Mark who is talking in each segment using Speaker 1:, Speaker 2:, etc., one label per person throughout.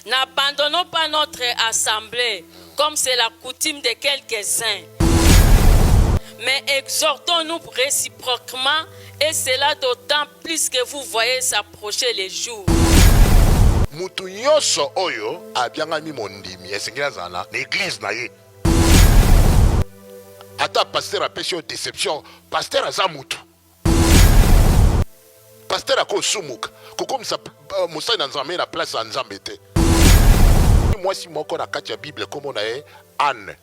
Speaker 1: N'abandonnons pas notre assemblée, comme c'est la coutume de quelques-uns. Mais exhortons-nous réciproquement, et cela d'autant plus que vous voyez s'approcher les jours.
Speaker 2: Mutu nyonso oyo abiangami mondimi esengeli azala na église na ye. Ata pasteur apesi yo déception, pasteur aza mutu. Pasteur akosumuka kokomisa mosali na nzambe na place ya nzambe te. Mwasi moko na kati ya Bible komona ye Anne.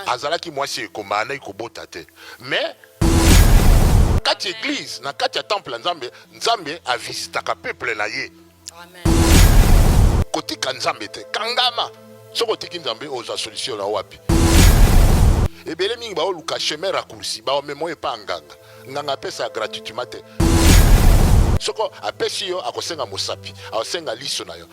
Speaker 2: Azalaki mwasi ekomana ikobota te. Mais kati église na kati ya temple nzambe, nzambe avisitaka peuple na ye.
Speaker 1: Amen.
Speaker 2: Kotika nzambe te kangama soko tiki nzambe oza solution na wapi. Ebele mingi ba oluka chemin raccourci ba omemo epa nganga nganga pesa gratuitement te. Soko apesi yo akosenga mosapi akosenga liso na yo.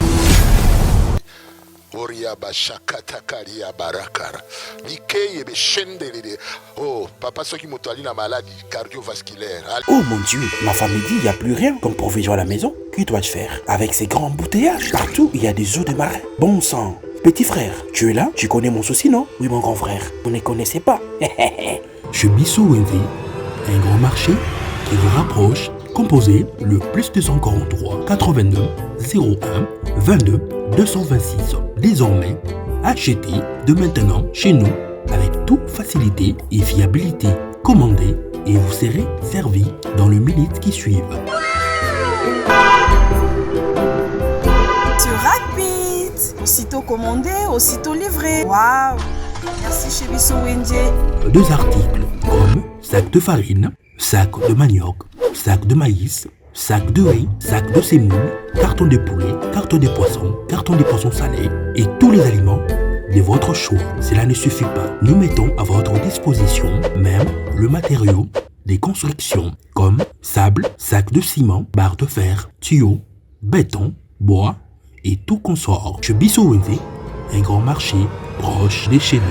Speaker 2: Oria bashakata karia barakara likeye be shendelede. Oh papa soki moto ali na maladie cardiovasculaire.
Speaker 3: Oh mon Dieu, ma femme me dit il n'y a plus rien comme provision à la maison. Que dois-je faire? Avec ces grands embouteillages, partout il y a des eaux de marin. Bon sang. Petit frère, tu es là? Tu connais mon souci, non? Oui mon grand frère, vous ne connaissez pas.
Speaker 4: Chez Bissou Wendy, un grand marché qui vous rapproche. Composez le plus 243 82 01 22 226. Désormais, achetez de maintenant chez nous avec toute facilité et fiabilité. Commandez et vous serez servi dans les minutes qui suivent.
Speaker 5: C'est rapide. Aussitôt commandé, aussitôt livré. Waouh! Merci chez Bissou Wendy.
Speaker 4: 2 articles comme sac de farine, sac de manioc, sac de maïs, sac de riz, sac de semoule, carton de poulet, carton de poissons salés et tous les aliments de votre choix. Cela ne suffit pas. Nous mettons à votre disposition même le matériau des constructions comme sable, sac de ciment, barre de fer, tuyaux, béton, bois et tout consort. Chez Bissou Wendy, un grand marché proche de chez nous.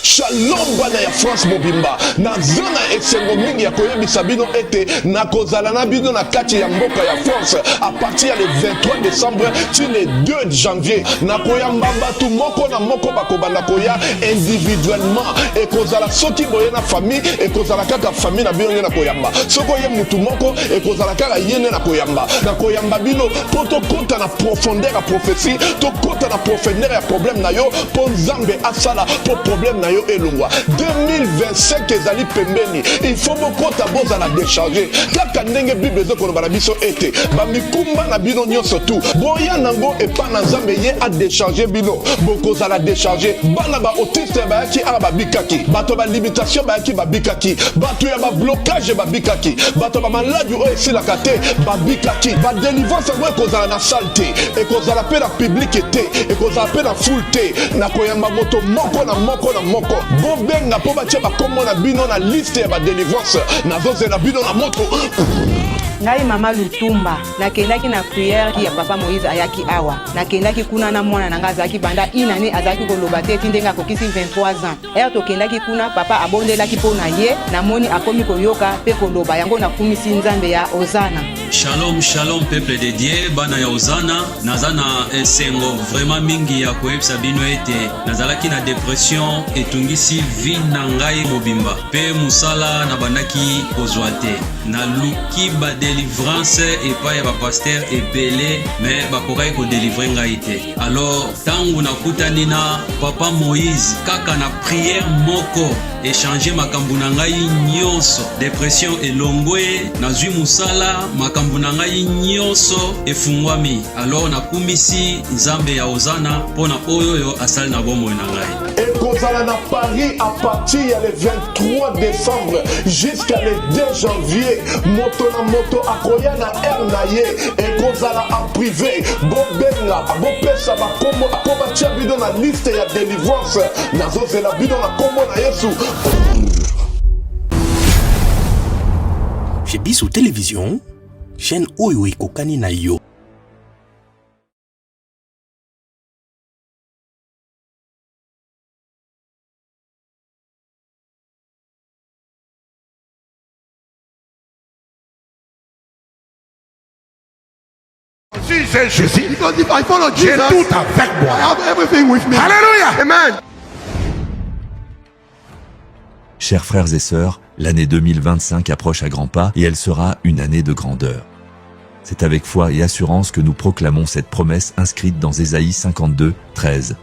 Speaker 6: Shalom bana ya France mobimba na zona esengo mingi ya koyebisa bino ete na kozala na bino na kati ya mboka ya France à partir ya le 23 décembre ti le 2 janvier na koyamba batu moko na moko bakobanda koya individuellement e kozala soki boye na famille e kozala kaka famille na bino na koyamba soko ye mutu moko e kozala kaka yene na koyamba bino po tokota na profondeur ya prophétie tokota na profondeur ya problème na yo po nzambe asala po problème na yo elongwa 2025 ezali pembeni il faut bokota bozala décharger kaka ndenge bible ezokoloba na biso ete bamikumba na bino nyonso tu boya nango epa na nzambe ye adécharge bino bokozala décharge bana baotiste bayaki awa babikaki bato balimitation bayaki babikaki bato ya bablocage babikaki bato bamaladi oyo esilaka te babikaki badelivrance yango ekozala na sale te ekozala mpe na publike te ekozala mpe na foule te na koyamba moto moko na moko na moko bobenga po batia bakombo na bino na liste ya badelivrance nazozela bino na moto.
Speaker 7: Ngai mama Lutumba nakendaki na prière ya papa Moïse ayaki awa nakendaki kuna na mwana nanga azalaki banda inane azalaki koloba te ndenge akokisi 23 ans ero tokendaki kuna papa abondelaki mpo na ye namoni akomi koyoka mpe koloba yango nakumisi nzambe ya Ozana.
Speaker 8: Shalom shalom peuple de Dieu bana ya Ozana nazana esengo vraiment mingi ya koyebisa bino ete nazalaki na dépression etungisi vie na ngai mobimba pe musala na bandaki kozwa te na luki ba délivrance epai ya bapaster ebele me bakokaki kodélivre ngai te. Alors ntango nakutani na papa Moïse kaka na prière moko échanger makambo na ngai nyonso dépression elongwe nazwi musala makambo na ngai nyonso efungwami. Alors nakumisi nzambe ya Ozana mpona oyo asali na bomoi na ngai.
Speaker 6: Ekozala na Paris à partir ya le 23 décembre jusqu'à le 2 janvier moto na moto akoya na air na ye ekozala en privé bobenga bopesa bakombo po batia bino na liste ya délivrance nazozela bino na kombo na Yesu.
Speaker 3: Chez Bissou Télévision, chaîne oyo ekokani na yo.
Speaker 2: suis Jésus.
Speaker 9: Because if I follow
Speaker 2: J'ai
Speaker 9: Jesus,
Speaker 2: tout avec
Speaker 9: I
Speaker 2: moi.
Speaker 9: have everything with me.
Speaker 2: Alléluia.
Speaker 9: Amen.
Speaker 10: Chers frères et sœurs, l'année 2025 approche à grands pas et elle sera une année de grandeur. C'est avec foi et assurance que nous proclamons cette promesse inscrite dans Ésaïe 52, 13.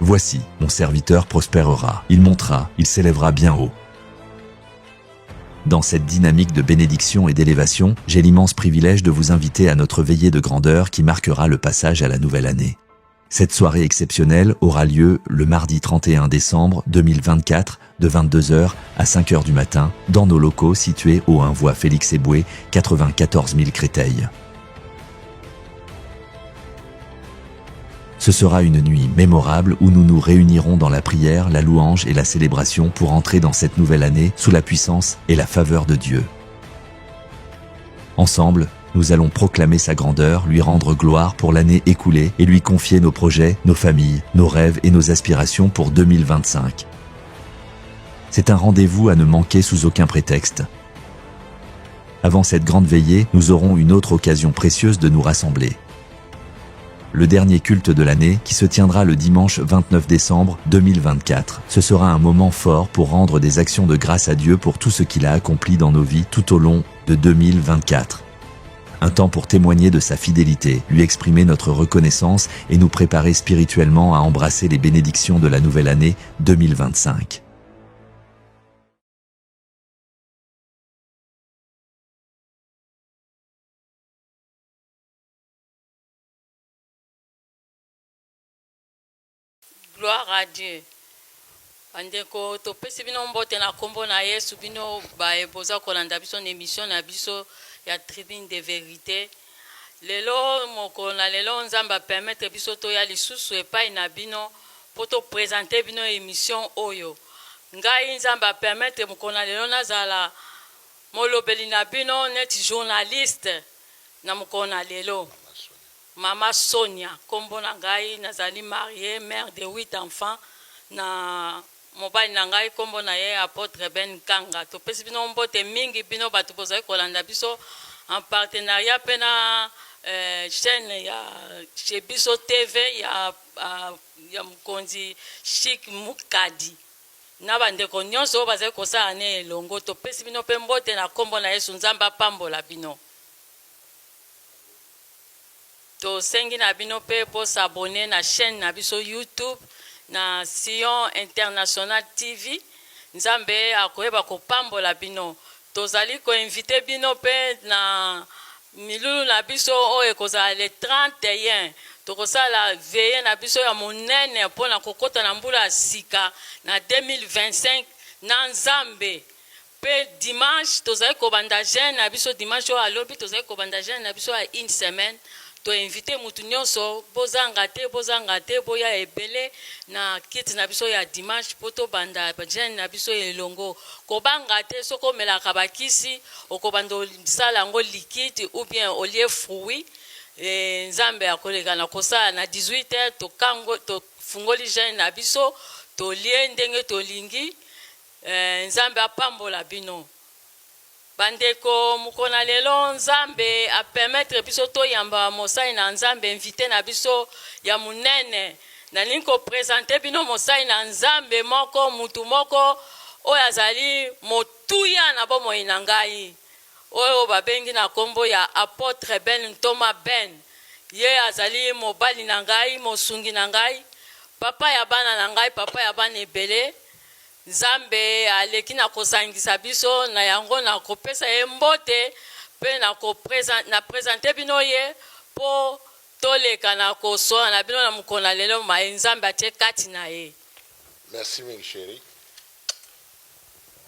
Speaker 10: Voici, mon serviteur prospérera, il montera, il s'élèvera bien haut. Dans cette dynamique de bénédiction et d'élévation, j'ai l'immense privilège de vous inviter à notre veillée de grandeur qui marquera le passage à la nouvelle année. Cette soirée exceptionnelle aura lieu le mardi 31 décembre 2024 de 22h à 5h du matin dans nos locaux situés au 1 voie Félix Eboué, 94 000 Créteil. Ce sera une nuit mémorable où nous nous réunirons dans la prière, la louange et la célébration pour entrer dans cette nouvelle année sous la puissance et la faveur de Dieu. Ensemble, nous allons proclamer sa grandeur, lui rendre gloire pour l'année écoulée et lui confier nos projets, nos familles, nos rêves et nos aspirations pour 2025. C'est un rendez-vous à ne manquer sous aucun prétexte. Avant cette grande veillée, nous aurons une autre occasion précieuse de nous rassembler. Le dernier culte de l'année, qui se tiendra le dimanche 29 décembre 2024. Ce sera un moment fort pour rendre des actions de grâce à Dieu pour tout ce qu'il a accompli dans nos vies tout au long de 2024. Un temps pour témoigner de sa fidélité, lui exprimer notre reconnaissance et nous préparer spirituellement à embrasser les bénédictions de la nouvelle année 2025.
Speaker 1: Gloire à Dieu. Andeko topesi bino mbote na kombo na Yesu bino ba eboza kolanda biso na émission na biso ya tribune de vérité. Lelo moko na lelo nzamba permettre biso to ya lisusu epai na bino poto présenter bino émission oyo. Ngai nzamba permettre moko na lelo nazala molobeli na bino net journaliste na moko na lelo. Mama Sonia, kombo na ngai nazali mariée, mère de 8 enfants na mobali na ngai kombo na ye apôtre Ben Kanga. Topesi bino mbote mingi bino bato bozali kolanda biso en partenariat pe na chaîne ya chez biso TV ya mokonzi Chic Mukadi. Na bandeko nyonso bazali kosala ne elongo topesi bino pe mbote na kombo na Yesu Nzambe apambola bino. To sengi na bino pe po s'abonner na chaîne na biso YouTube na Sion International TV. Nzambe akoyeba kopambola bino. Tozali ko inviter bino pe na milulu na biso oyo kozala le 31. Tokosala veille na biso ya monene mpona kokota na mbula ya sika na 2025 na Nzambe. Pe dimanche tozali kobanda jeune na biso dimanche oyo alobi tozali kobanda jeune na biso ya une semaine. To invité mutu nyonso bozanga te boya ebele na kiti na biso ya dimanche poto banda jeune na biso elongo kobanga te soko melaka bakisi okobanda sala ngo liquide ou bien olie fruit nzambe akoleka na kosala na 18h to kango to fungoli jeune na biso to lie ndenge to lingi nzambe apambola bino. Bandeko mukona lelo Nzambe a permettre biso to yamba mosai na Nzambe invité na biso ya munene na linko présenter bino mosai na Nzambe moko mutu moko oyo azali motuya na bomoi na ngai oyo babengi na kombo ya apôtre Ben Thomas Ben. Ye azali mobali na ngai mosungi na ngai papa ya bana na ngai papa ya bana ebele. Nzambe aleki na kosangisa biso na yango na kopesa ye mbote pe na présenter bino ye po toleka na kosoa na bino na mukona lelo ma Nzambe atie kati na ye.
Speaker 2: Merci mingi chéri.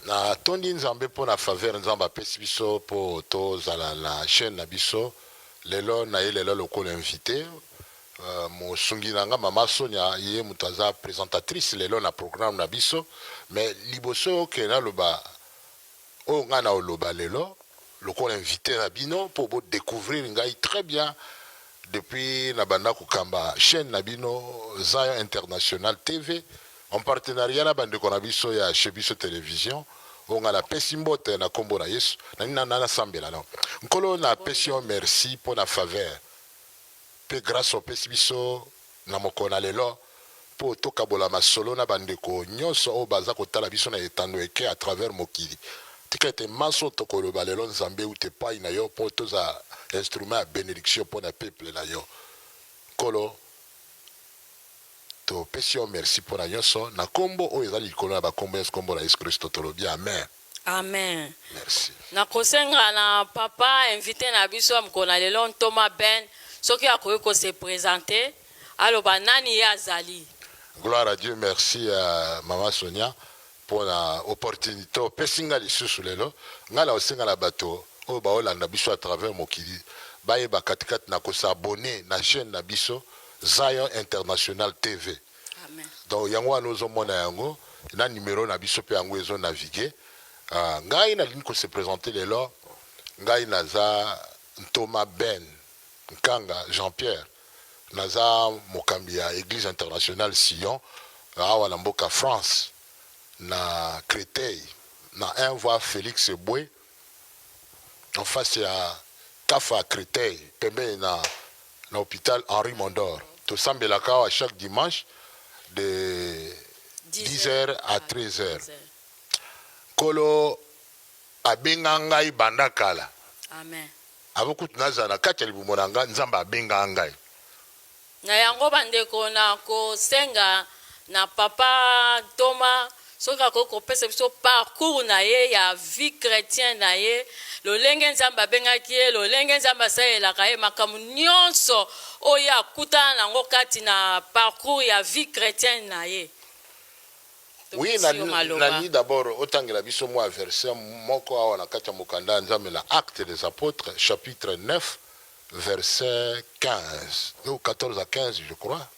Speaker 2: Na tondi Nzambe po na faveur Nzambe apesi biso po tozala na chaîne na biso lelo na ye lelo lokola invité. Mosungi nanga Mama Sonia ye mutaza présentatrice lelo na programme na biso mais liboso ke na loba o ngana oloba lelo lokola invité na bino pour vous découvrir ngai très bien depuis na banda kokamba chaîne na bino Zion International TV en partenariat na bande ko na biso ya chez biso télévision o ngana pesi mbote na kombo na Yesu na sambela non nkolo na pesi merci pour la faveur pe grâce opesi biso na mokolo na lelo po tokabola masolo na bandeko nyonso oyo baza kotala biso na etando eke à travers mokili tika ete maso tokoloba lelo nzambe ute epai na yo mpo toza instrument ya bénédiction mpo na peuple na yo nkolo topesi yo merci mpo na nyonso na nkombo oyo ezali likolo na bakombo nyonso nkombo na yesu kristo tolobi amen.
Speaker 1: Amen.
Speaker 2: Merci.
Speaker 1: Nakosenga na papa invité na biso mokolo na lelo Ntoma Ben soki akoki ko se présenter aloba nani ye azali.
Speaker 2: Gloire à Dieu, merci à Maman Sonia pour l'opportunité. Pesinga lisusu lelo, ngala osenga na bato o ba olanda biso à travers mokili. Baye ba katikat na ko s'abonner na chaîne na biso Zion International TV.
Speaker 1: Amen.
Speaker 2: Donc yango anozo mona yango na numéro na biso pe yango ezo naviguer. Ngai na ligne ko se présenter lelo, ngai naza Ntoma Ben, Nkanga Jean-Pierre. Naza mokambi ya Église internationale Sion awa na mboka France na Créteil na un voie Félix Eboué en face ya Kafa Créteil pembe na hôpital Henri Mondor to sambelaka à chaque dimanche de 10h à 13h kolo abenga ngai banda kala.
Speaker 1: Amen.
Speaker 2: Abokutu naza na kati ya libumo na ngai nzambe abenga ngai
Speaker 1: na yango bandeko na kosenga na papa Thomas soki akoki kopesa biso parcours na ye ya vie chrétien na ye lolenge nzambe abengaki ye lolenge nzambe asalelaka ye makambo nyonso oyo akutana nango kati na parcours ya vie chrétienne na ye.
Speaker 2: Oui, nani d'abord otangela biso mwa verset moko awa na kati ya mokanda nzambe na Actes des Apôtres chapitre 9 verset 15 ou 14 à 15 je crois.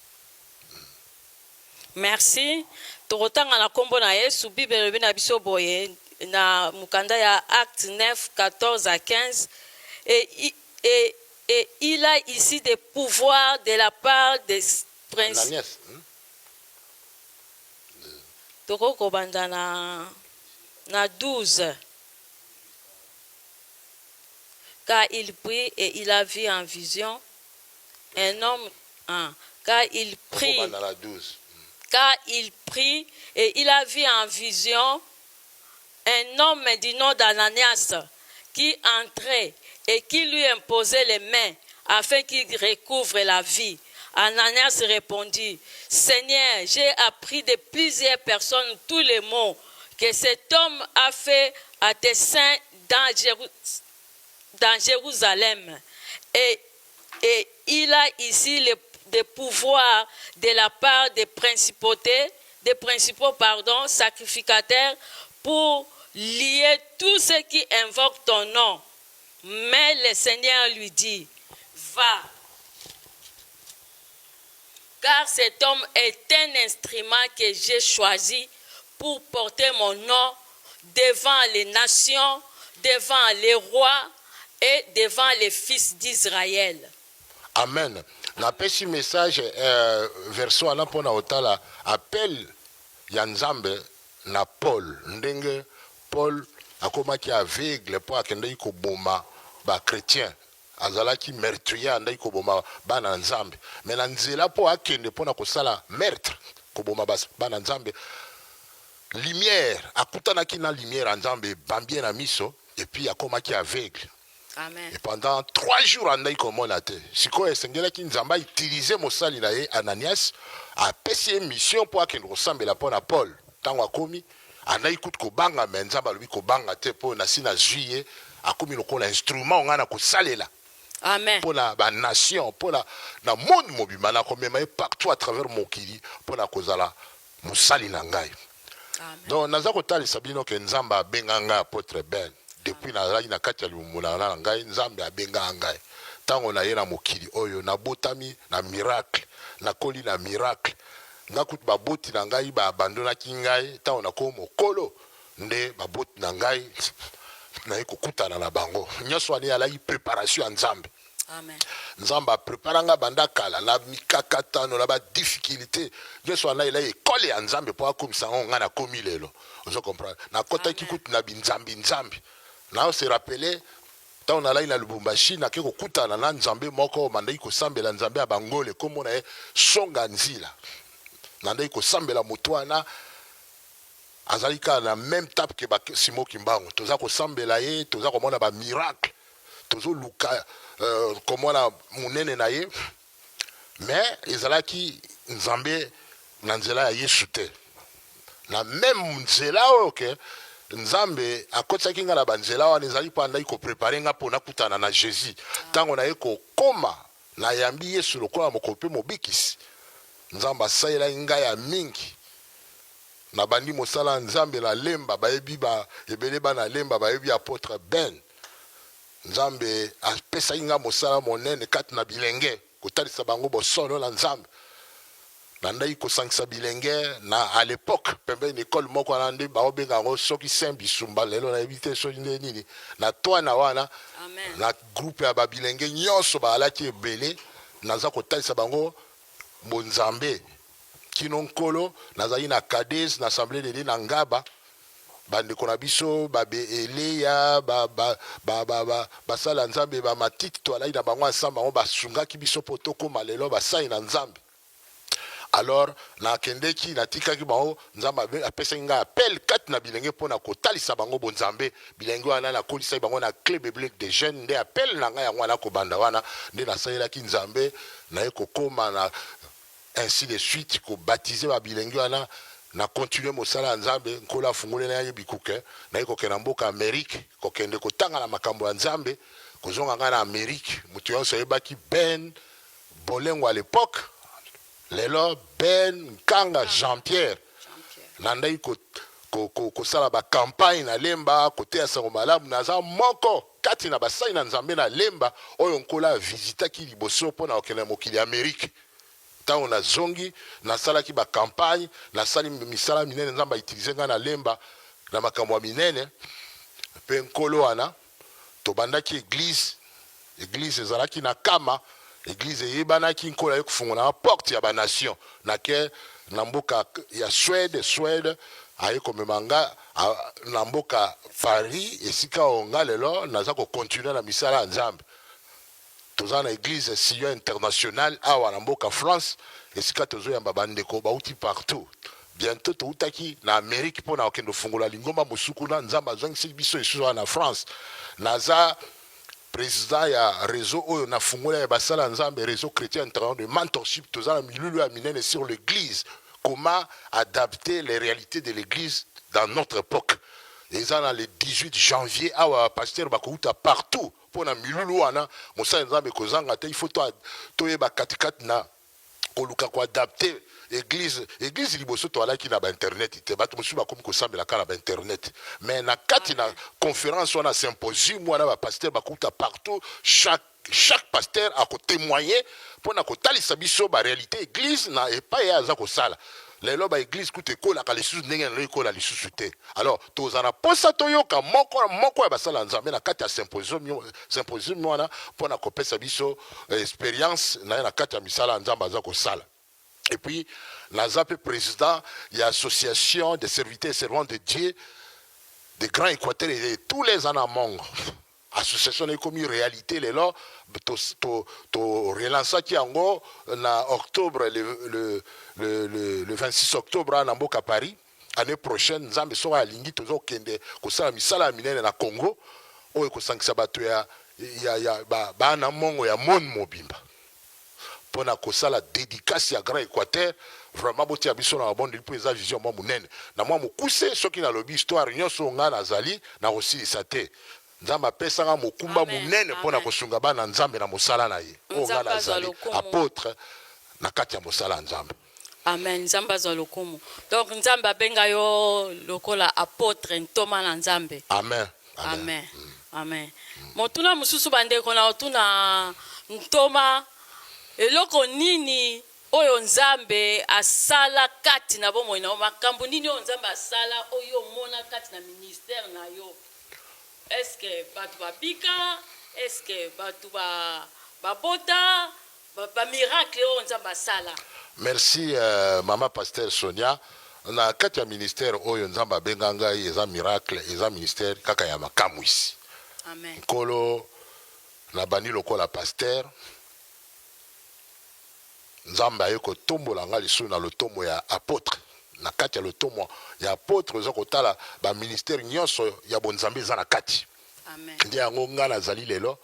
Speaker 1: Merci. Tokotanga na kombo na Yesu Bible lobi na biso boye na mukanda ya Actes 9 14 à 15 et il a ici des pouvoirs de la part des princes. Toko banda na 12. Car il prie et il a vu en vision un homme. Car il prie. Car il prie et il a vu en vision un homme du nom d'Ananias qui entrait et qui lui imposait les mains afin qu'il recouvre la vie. Ananias répondit, Seigneur, j'ai appris de plusieurs personnes tous les maux que cet homme a fait à tes saints dans Jérusalem. Et il a ici des pouvoirs de la part des principaux sacrificateurs pour lier tous ceux qui invoquent ton nom. Mais le Seigneur lui dit, va. Car cet homme est un instrument que j'ai choisi pour porter mon nom devant les nations, devant les rois et devant les fils d'Israël.
Speaker 2: Amen. Na pesi message verso ala pona otala appel ya Nzambe na Paul ndenge Paul akomaki aveugle po akende ko boma ba chrétien azalaki meurtrier andai ko boma bana Nzambe mais na nzela po akende pona ko sala meurtre ko boma bana Nzambe lumière akutanaki na lumière Nzambe bambie na miso et puis akomaki aveugle.
Speaker 1: Amen.
Speaker 2: Et pendant 3 jours, on a eu comme on a été. Si quoi est-ce que Nzamba utilisé Moussali Ananias a passé une mission pour qu'il ressemble à Paul. Tant qu'on a commis, on a écouté que Banga Menzamba lui que Banga te pour na sina juillet a commis le instrument on a ko salé là.
Speaker 1: Amen.
Speaker 2: Pour la nation, pour la monde mobile, na ko même partout à travers Mokili pour la kozala Moussali nangai. Donc naza ko tali sabino que Nzamba benganga apôtre Ben. Depuis na kati ya lumuna na ngai Nzambe abenga ngai tango na ye na mokili oyo na botami na miracle na koli na miracle ngakuti baboti na ngai ba abandonaki ngai tango na ko mokolo nde baboti na ngai na ekokutana na bango nyonso ani ala préparation ya Nzambe.
Speaker 1: Amen.
Speaker 2: Nzamba preparanga banda kala na mikakatano na ba difficulté nyonso ana ila ekole ya Nzambe po akomisa nga na komi lelo ozo comprendre na kota kikuti na binzambi Nzambe. Now, se rappeler ta on ala ina Lubumbashi na ke kokutana na nzambe moko mandai ko sambela nzambe ya bangole komo na songa nzila nandai ko sambela mutwana azalika na même tape que ba Simo Kimbangu toza ko sambela ye toza ko mona ba miracle tozo luka komona munene na ye mais ezalaki nzambe na nzela ya Yesu te na même nzela oke nzambe akotsaki nga na banzela wana ezali panda iko préparer nga pona kutana na Jésus tango na ye ko koma na yambi Yesu lokola mokope mobikisi nzamba saela nga ya mingi na bandi mosala nzambe na lemba bayebi ba ebele bana lemba bayebi apôtre Ben nzambe apesa nga mosala monene kati na bilenge kotalisa bango bosono na nzambe nandai kosangisa bilenge na à l'époque pembe école moko na nde baobenga ngo soki Saint Bisumba lelo na ebite so nini na twana wana na groupe ya babilenge nyonso baalaki ebele naza kotalisa bango bonzambe kino nkolo nazali na Kades na assemblée de Dieu na Ngaba bandeko na biso babe eleya basala nzambe ba matiti to alai na bango ensemble bango basungaki biso potoko malelo basai na nzambe. Alors na kendeki na tikaki bango nzambe apesa nga appel kat na bilenge pona kotalisa bango bonzambe bilenge wana na kolisa bango na club biblique des jeunes nde appel na nga ya wana ko banda wana nde na saelaki nzambe na ekokoma na ainsi de suite ko baptiser ba bilenge wana na continuer mosala nzambe nkola fungule na yebi kuke na ekokena mboka Amerique kokende kotanga na makambo ya nzambe kozonga nga na Amerique mutu yonso yebaki Ben Bolengo à l'époque lelo Ben Kanga Jean-Pierre nandai ko sala ba campagne na lemba côté ya sango malamu naza moko kati na basai na nzambe na lemba oyo nkola visita ki liboso pona okena mokili Amerique tango na zongi na sala ki ba campagne na sali misala minene nzamba utiliser nga na lemba na makambo minene pe nkolo wana to bandaki église ezalaki na kama église yebanaki nkola yo kufungula na porte ya ba nation na ke na mboka ya Suède aye komemanga na mboka Paris esika onga lelo naza ko continuer na misala ya nzambe toza na église Sion internationale awa na mboka France esika tozoyamba bandeko bauti partout bientôt toutaki na Amérique pona okendo fungula lingomba mosuku na nzamba zongisi biso esuwa na France naza président ya réseau oyo na fungula ya basala nzambe réseau chrétien international de mentorship toza na milulu ya minene sur l'église comment adapter les réalités de l'église dans notre époque et ça dans le 18 janvier awa pasteur bakouta partout pona milulu wana mosala nzambe kozanga te il faut toyeba katikati na koluka ko adapter église liboso to alaki na ba internet te bato musu ba komi ko sambela kala ba internet mais na kati na conférence wana symposium wana ba pasteur bakuta partout chaque pasteur a ko témoigner pona ko talisa biso ba réalité église na epa ya za ko sala lelo ba église kute kola ka lisusu ndenge na kola lisusu te alors tozana posa toyoka moko ya basala nzambe na kati ya symposium wana pona ko pesa biso expérience na kati ya misala nzamba za ko sala. Et puis, Nazape président de l'association des serviteurs et servants de Dieu, des grands Équateurs et tous les Anamong. Association est comme une réalité, les lois, to relancer qui en gros, en octobre, le 26 octobre, à Namboka à Paris, année prochaine, nous allons à Lingi, tous kende, kosala misala minene na Congo, ou kosangisa bato ya Anamong ya mon mobimba. Pour na kosala dédicace à Grand Équateur vraiment boti ya biso na bonne pour eza vision mo munene na moi mokuse soki na lobi histoire nyonso nga nazali na aussi sate nzamba pesa nga mokumba munene pour na kosunga bana nzambe na mosala na ye o nga nazali apôtre na kati ya mosala nzambe.
Speaker 1: Amen. Nzamba za lokumu. Donc nzamba benga yo lokola apôtre ntoma na nzambe.
Speaker 2: Amen.
Speaker 1: Amen. Amen. Motuna mususu bandeko na otuna ntoma eloko nini oyo nzambe asala kati na bomoi na makambo nini oyo nzambe asala oyo mona kati na ministère na yo est-ce que batu babika est-ce que batu babota ba miracle oyo nzambe asala.
Speaker 2: Merci mama pasteur Sonia na kati ya ministère oyo nzambe abenganga eza miracle eza ministère kaka ya makamwisi.
Speaker 1: Amen.
Speaker 2: Nkolo na bani lokola pasteur nzambe aye kotombola nga lisusu na lotomo ya apôtre na kati ya lotomo ya apôtre oza kotala baministère nyonso ya bonzambe eza na kati nde yango nga nazali lelo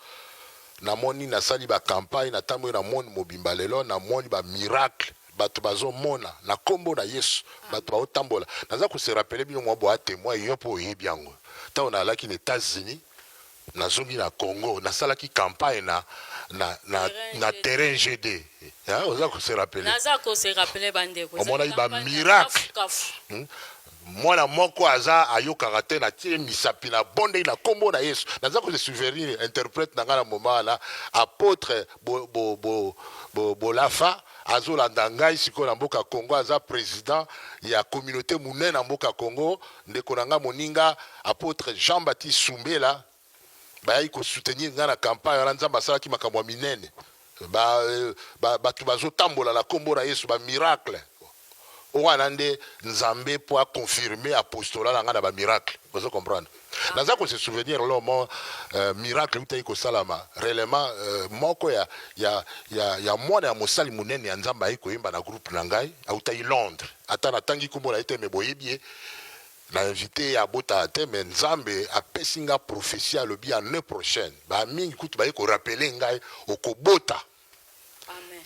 Speaker 2: namoni nasali bakampagne natamboyi na monde mobimba lelo namoni bamiracle bato bazomona na kombo na yesu bato baotambola naza koserapele bino mwa boa témoin yo mpo oyebi yango ntango nalaki na états-unis nazongi na congo nasalaki campagne na terrain gd oza koserapele omonaki bamiracle mwana moko aza ayokaka te natie misapi na bondei na kombo na yesu naza kose souvenir interprète na nga na moma wana apôtre bolafa azolanda ngai sikoyo na mboka Congo aza président ya communauté monene na mboka Congo ndeko na nga moninga apôtre Jean-Baptiste Sumbela bayai kosoutenir nga na campagne wana nzambe asalaki makambo ya minene bato bazotambola na kombo na yesu bamiracle wana nde nzambe po aconfirme apostolat na nga na bamiracle ozo comprendre naza kose souvenir lomo miracle utaki kosalama réellement moko ya mwana ya mosali monene ya nzambe ayi koyemba na groupe na ngai autaki Londres ata natangi kombo na ye te me boyebi ye na invité ya bota te me nzambe apesi nga prophétie alobi année prochaine bamingi kutu bayi korapele ngai okobota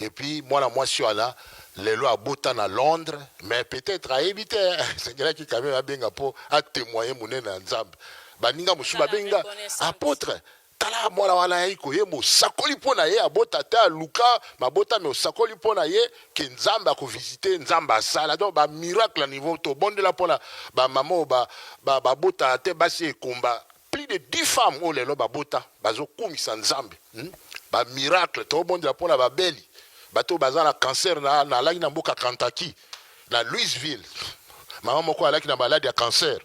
Speaker 2: et puis mwana mwasi wana lelo abota na Londres mais peut-être ayebi te sengelaki quand même abenga po atémoigner monene na nzambe baninga mosusu babenga apôtre tala mwana wana yai koyemba osakoli mpo na ye abota te aluka mabota me osakoli mpo na ye ke nzambe akovisite nzambe asala donc bamiracle à niveau tobondela mpona bamama oyo babota te basi ekomba plus de 10 femmes oyo lelo babota bazokumisa nzambe bamiracle tobondela mpona babeli bato baza na cancer na alaki na mboka Kentucky na Louisville mama moko alaki na malade ya cancer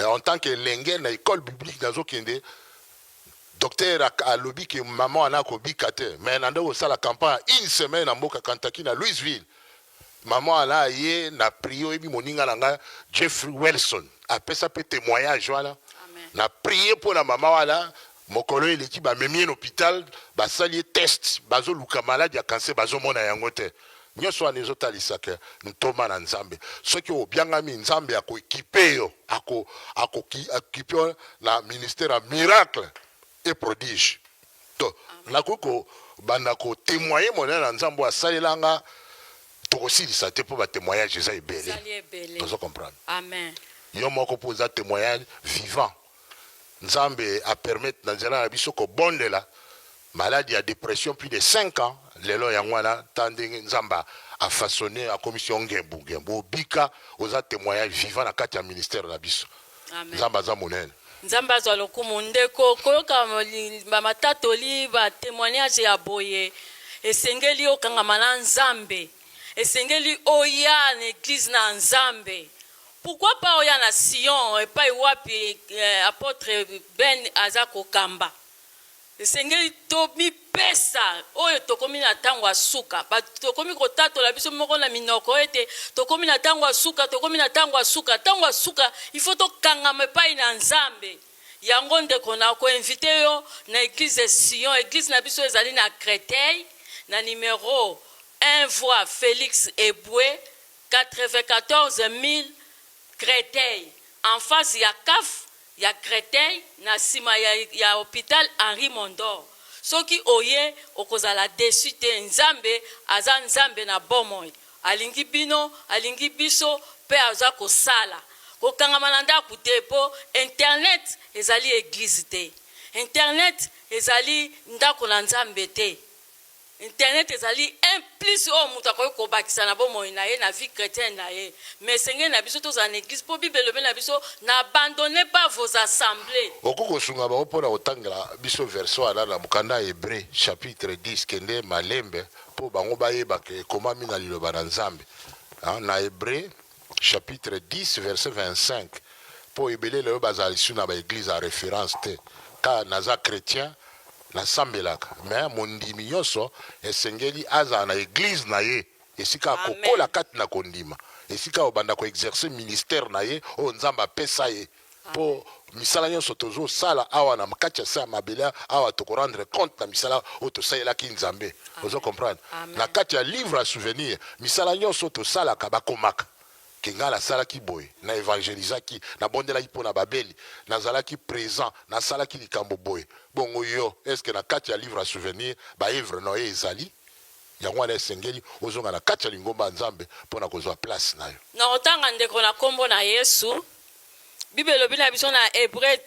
Speaker 2: en tant que lenge na école biblique nazokende docteur alobi ke mama wana akobika te mais na nde osala campagne une semaine na mboka Kentucky na Louisville mama wana ye na prio ebi moninga na nga Jeffrey Wilson apesa pe témoignage wana na prier mpo na mama wana mokolo eleki bamemi na hôpital basali test bazoluka malade ya cancer bazomona yango te nyonso wana ezotalisaka ntoma na nzambe soki obiangami nzambe akoekipe yo akoekipe yo na ministère ya miracle et prodige to nakoki banda kotémoigner monene na nzambe oyo asalelanga tokosilisa te mpo batémoignage eza ebele tozo comprendre yo moko mpo oza témoignage vivant nzambe a permettre na nzela na biso kobondela maladie ya dépression plus de 5 ans lelo yango wana tande nzamba a façonné a commission ngembu obika oza témoignage vivant na kati ya ministère na biso nzamba za monene
Speaker 1: nzambe azwa lokumu ndeko koyoka bamatatoli batémoignage ya boye esengeli okangama na nzambe esengeli oya na église na nzambe. Pourquoi pas oya na Sion et pas wapi apôtre Ben Azako Kamba. Esengeli tobi pesa oyo tokomi na tango asuka ba tokomi kotato la biso moko na minoko ete tokomi na tango asuka tango asuka il faut to kangama pa ina nzambe yango ndeko na ko inviter yo na église de Sion église na biso ezali na Créteil na numéro 1 voie Félix Eboué 94 000 Créteil en face ya CAF ya Créteil na sima ya hôpital Henri Mondor. Soki oye okozala desu te nzambe aza nzambe na bomoi alingi bino alingi biso pe aza kosala kokangama na ndaku te po internet ezali église te internet ezali ndako na nzambe te internet ezali implice o mutu akoki kobakisa na bomoi na ye na vie chrétienne na ye mais senge na biso tozala na église po bible elobi na biso n'abandonnez pas vos assemblées
Speaker 2: okoki kosunga bango mpona kotangela biso verso wana na mokanda ya Hébreu chapitre 10 kende malembe mpo bango bayeba ke ekomami na liloba na nzambe na Hébreu chapitre 10 verset 25 mpo ebele lelo bazala lisu na baeglise ya référence te ka naza chrétien nasambelaka mais mondimi nyonso esengeli azala na église na ye esika akokola kati na kondima esika obanda koexerce ministère na ye oyo nzambe apesa ye mpo misala nyonso tozo sala awa na makati ya sa mabele awa to rendre compte na misala o to sayela ki nzambe ozo comprendre na kati ya livre à souvenir misala nyonso to sala ka bakomaka kengala sala ki boy na évangéliser ki na bondela ki pona babeli na zala ki présent na sala ki likambo boy bongo yo est-ce que na kati ya livre à souvenir ba ivre no ezali yango wana esengeli ozonga na kati ya lingomba nzambe pona kozwa place na yo
Speaker 1: na otanga ndeko na kombo na Yesu Bible elobi na biso na Hébreux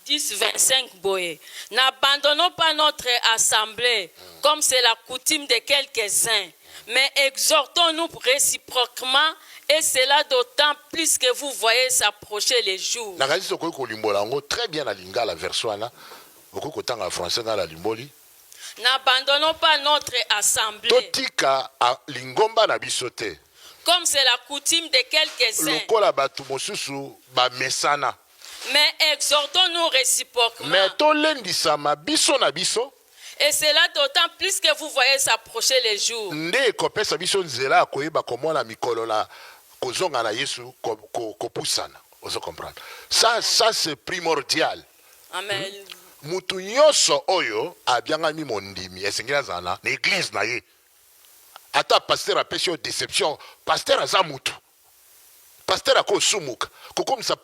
Speaker 1: 10:25 boye. N'abandonnons pas notre assemblée comme c'est la coutume de quelques-uns, mais exhortons-nous réciproquement et cela d'autant plus que vous voyez s'approcher les jours.
Speaker 2: Nakasi soko ko limbola ngo très bien na lingala version wana okoko tanga français na la limboli.
Speaker 1: N'abandonnons pas notre assemblée.
Speaker 2: Totika a lingomba na bisote.
Speaker 1: Comme c'est la coutume de quelques-uns.
Speaker 2: Lokola batu mosusu ba mesana.
Speaker 1: Mais exhortons-nous réciproquement.
Speaker 2: Mais tolendisama biso na biso.
Speaker 1: Et cela d'autant plus que vous voyez s'approcher les jours.
Speaker 2: Nde kopesa biso nzela koyeba komona mikolo la kozonga na Yesu ko pusana. Ozo comprendre. Ça c'est primordial.
Speaker 1: Amen.
Speaker 2: Mutu nyonso oyo abianga mi mondimi esengela zana na église na ye. Ata pasteur apesi déception, pasteur aza mutu. Pasteur ako sumuka. Kokomisa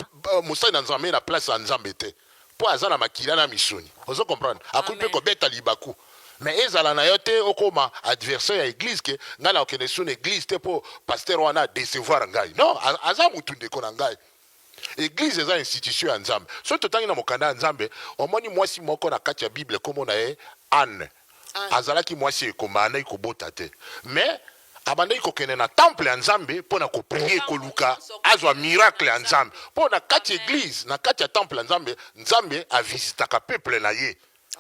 Speaker 2: musai na nzambe na place ya nzambe te. Po aza na makila na misuni. Ozo comprendre. Akupe ko beta libaku. Mais ezala na yo te okoma adversaire ya église ke ngala okende sur église te po pasteur wana décevoir ngai. Non, aza mutu ndeko na ngai. Église eza institution ya nzambe. So totangi na mokanda ya nzambe, omoni mwasi moko na kati ya Bible komo na ye Anne. Azalaki mwasi ekomana ikobota te. Mais abandaki kokende na temple ya nzambe pona ko prier koluka azwa miracle ya nzambe. Pona kati église na kati ya temple ya nzambe, nzambe a visitaka peuple na ye.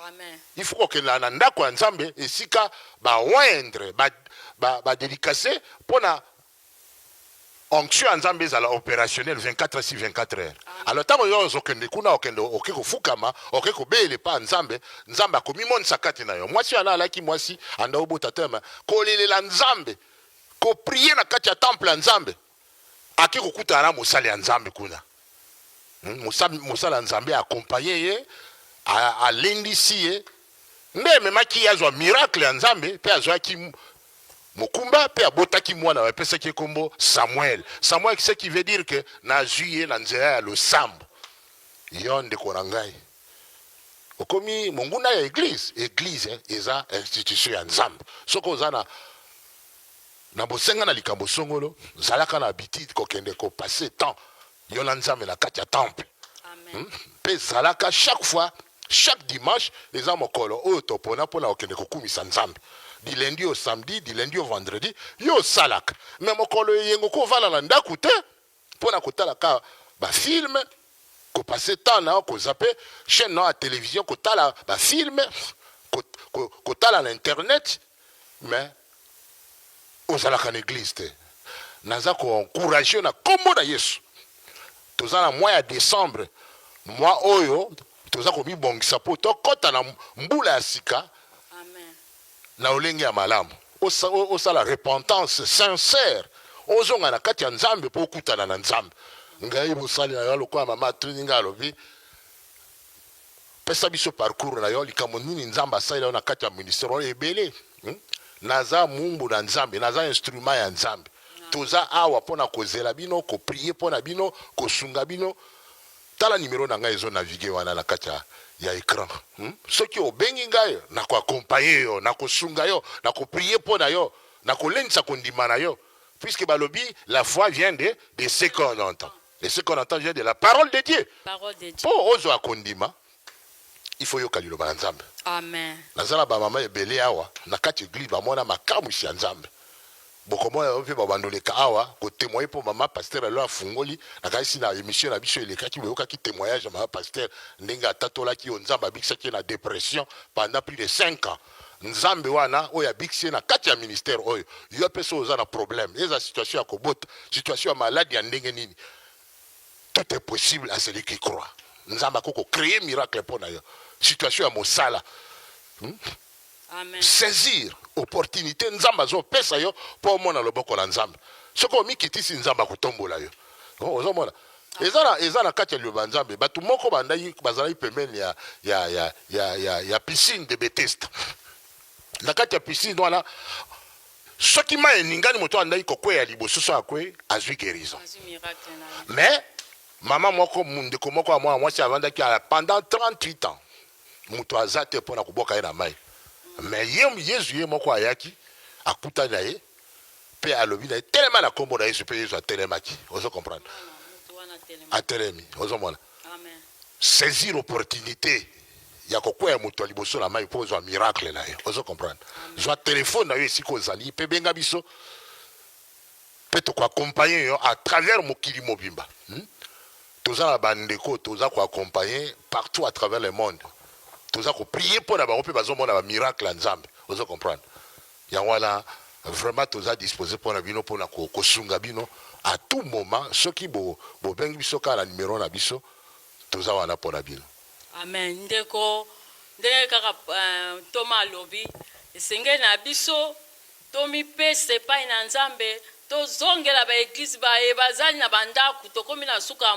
Speaker 1: Amen.
Speaker 2: Il faut kokende na ndako ya nzambe esika ba oindre ba dédicacer pona onction ya nzambe ezala opérationnel 24/24 heures. Alors tango yo ozokende kuna okende okeko fukama okeko bele pa nzambe nzambe akomimonisa kati na yo mwasi ana alaki mwasi anda obota tema kolelela nzambe ko prier na kati ya temple ya nzambe akiko kuta na mosala ya nzambe kuna mosala nzambe accompagner ye alendisi ye nde memaki azwa miracle ya nzambe pe azwaki Mokumba pe abotaki mwana wa pesa ki kombo Samuel. Samuel c'est qui veut dire que na juillet na nzela le sambo. Yonde korangai. Okomi monguna ya église eza institution ya nzambe. Soko zana na bosenga na likambo songolo, zalaka na habitude ko kende ko passer temps yona nzambe na kati ya temple.
Speaker 1: Amen.
Speaker 2: Pe zalaka chaque fois, chaque dimanche les amokolo oyo topona pona okende ko kumisa nzambe. Du lundi au samedi, du lundi au vendredi, yo salak. Mais mokolo yengo ko vala na ndaku te pona kotala ka ba film ko passer temps na ko zappe chaîne na télévision ko tala ba film ko tala na internet mais ozalaka na église te. Naza ko encourager na kombo na Yesu. Tozana mois ya décembre, mois oyo toza ko mi bongisa po to kota na mbula ya sika. Na olenge ya malamu osala repentance sincère ozonga na kati ya nzambe po okutana na nzambe ngai mosali na yo lokola mama atuni ngai alobi pesa biso parcours na yo likambo nini nzambe asalela yo na kati ya ministère oyo ebele naza mumbu na nzambe naza instrument ya nzambe toza awa mpona kozela bino koprie mpona bino kosunga bino tala nimero na ngai ezo navigue wana na kati ya écran. Soki obengi ngai na ko accompagner yo, na ko sunga yo, na ko prier pour na yo, na ko lensa kondima na yo. Puisque balobi la foi vient de ce qu'on entend. Et ce qu'on entend vient de la parole de Dieu.
Speaker 1: Parole de Dieu.
Speaker 2: Pour ozo akondima, il faut yo kalilo ba nzambe.
Speaker 1: Amen.
Speaker 2: Nazala ba mama ebele awa, na kati église ba mona makamu si nzambe. Bokomo ya ope babandoleka awa ko témoigner pour mama pasteur alo afungoli na kasi na émission na biso elekaki boyoka ki témoignage mama pasteur ndenge atatola ki nzamba bikisa ki na dépression pendant plus de 5 ans nzambe wana oya bikisi na kati ya ministère oyo yo peso oza na problème eza situation ya kobota situation ya maladie ya ndenge nini tout est possible à celui qui croit nzamba koko créer miracle pour na yo situation ya mosala
Speaker 1: Amen.
Speaker 2: Saisir opportunité nzamba zo pesa yo po mona loboko la nzamba soko mikitisi nzamba kutombola yo ozomona ezana kati ya liloba nzambe bato moko bazalaki pembeni ya piscine de Bethesda. Na kati ya piscine wana soki mai eningani moto andaki kokweya liboso so akwe azwi guérison. Mais mama moko ndeko moko ya mwana mwasi avandaki pendant 38 ans moto aza te mpona koboka ye na mai. Mais Yesu ye moko ayaki akutani na ye mpe alobi na ye telema na kombo na Yesu mpe Yesu atelemaki. Ozo comprendre? Atelemi. Ozo mona. Saisir opportunité ya kokweya moto liboso na mai mpo ozwa miracle na ye. Ozo comprendre? Zwa telefone na yo esika ozali mpe benga biso mpe tokoaccompagne yo à travers mokili mobimba. Toza na bandeko toza koaccompagne partout à travers le monde. Toza koprier mpo na bango mpe bazomona bamiracle ya Nzambe. Ozo comprendre? Yango wana vraiment toza disposé mpona bino mpona kosunga bino à tout moment soki bobengi biso kaka na numéro na biso toza wana mpona bino.
Speaker 1: Amen. Ndeko ndenge kaka toma alobi esengeli na biso tomipesa epai na Nzambe tozongela baeglise bazali na bandako tokomi na suka